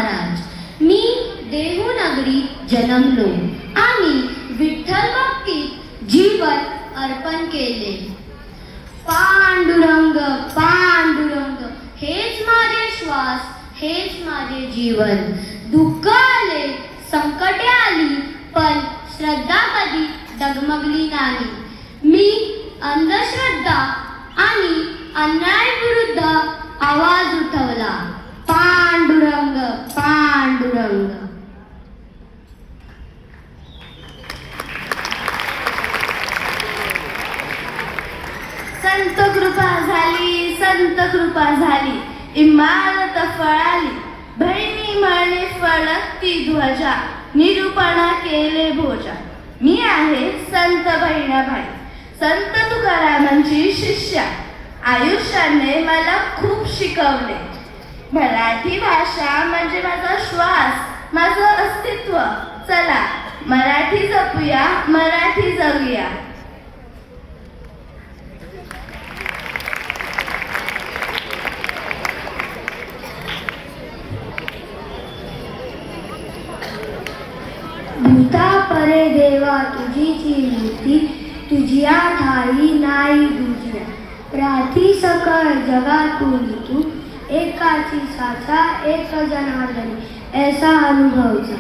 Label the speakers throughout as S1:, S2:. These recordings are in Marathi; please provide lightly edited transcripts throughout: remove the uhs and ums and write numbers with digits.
S1: महाराज. मी देहूनगरी जन्मलो आणि विठ्ठल भक्तीत जीवन अर्पण केले. पांडुरंग पांडुरंग हेच माझे श्वास, हेच माझे जीवन. दुःख आले, संकटे आली, पण श्रद्धा कधी डगमगली नाही. मी अंधश्रद्धा आणि अन्यायाविरुद्ध आवाज उठवला. पांडुरंग पांडुरंग.
S2: संत कृपा झाली, संत कृपा झाली, इमारत फळाली. बहिणी म्हणे फळकती ध्वजा, निरूपणा केले भोजा. मी आहे संत बहिणाबाई, संत तुकारामांची शिष्या. आयुष्याने मला खूप शिकवले. मराठी भाषा म्हणजे माझा श्वास, माझं अस्तित्व. चला मराठी जपूया, मराठी जगूया.
S1: भूता परे देवा तुझीची मूर्ती, तुझिया ठाई नाई दुजिया. राठी सकळ जगातून तू, एकाची साचा एक जनार्दनी ऐसा अनुभवचा.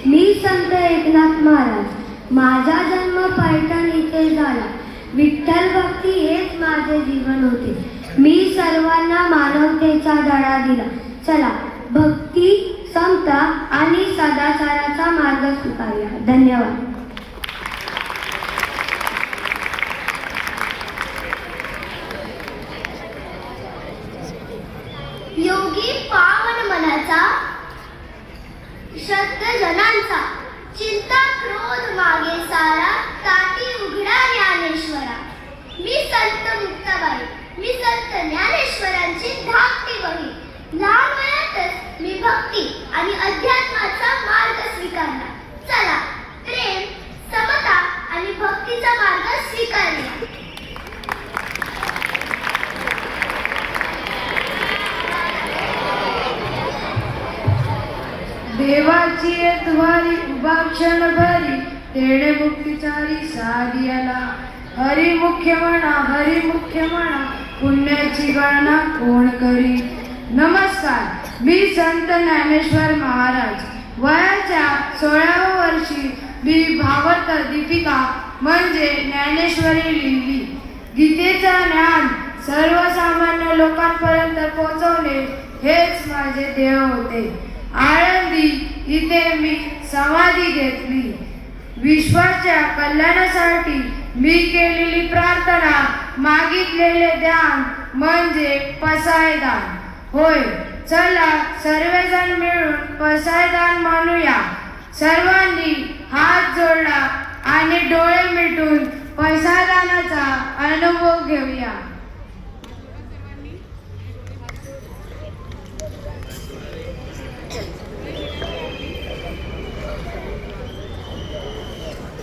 S1: मी संत एकनाथ महाराज, माझा जन्म पैठण इथे झाला. विठ्ठल भक्ती हेच माझे जीवन होते. मी सर्वांना मानवतेचा धडा दिला. चला भक्ती, समता आणि सदाचाराचा मार्ग स्वीकारूया. धन्यवाद.
S2: योगी पावन मनाचा, श्रद्ध जनांचा, चिंता क्रोध मागे सारा, ताटी उघडा ज्ञानेश्वरा. मी संत मुक्ताबाई, मी संत ज्ञानेश्वरांची धाकटी बहीण. लहान वयातच मी भक्ती आणि अध्यात्माचा मार्ग स्वीकारला. चला प्रेम, समता आणि भक्तीचा मार्ग स्वीकारूया.
S3: देवाची द्वारी उभा क्षण भरी, तेणे मुक्तीचारी साधियाला. हरी मुख्य म्हणा, हरी मुख्य म्हणा, पुण्याची गणना कोण करी. नमस्कार, मी संत ज्ञानेश्वर महाराज. वयाच्या 16व्या वर्षी मी भावार्थ दीपिका म्हणजे ज्ञानेश्वरी लिहिली. गीतेचा ज्ञान सर्वसामान्य लोकांपर्यंत पोहोचवणे हेच माझे ध्येय होते. आळंदी इथे मी समाधी घेतली. विश्वाच्या कल्याणासाठी मी केलेली प्रार्थना, मागितलेले दान म्हणजे पसायदान होय. चला सर्वजण मिळून पसायदान म्हणूया. सर्वांनी हात जोडला आणि डोळे मिटून पसायदानाचा अनुभव घेऊया.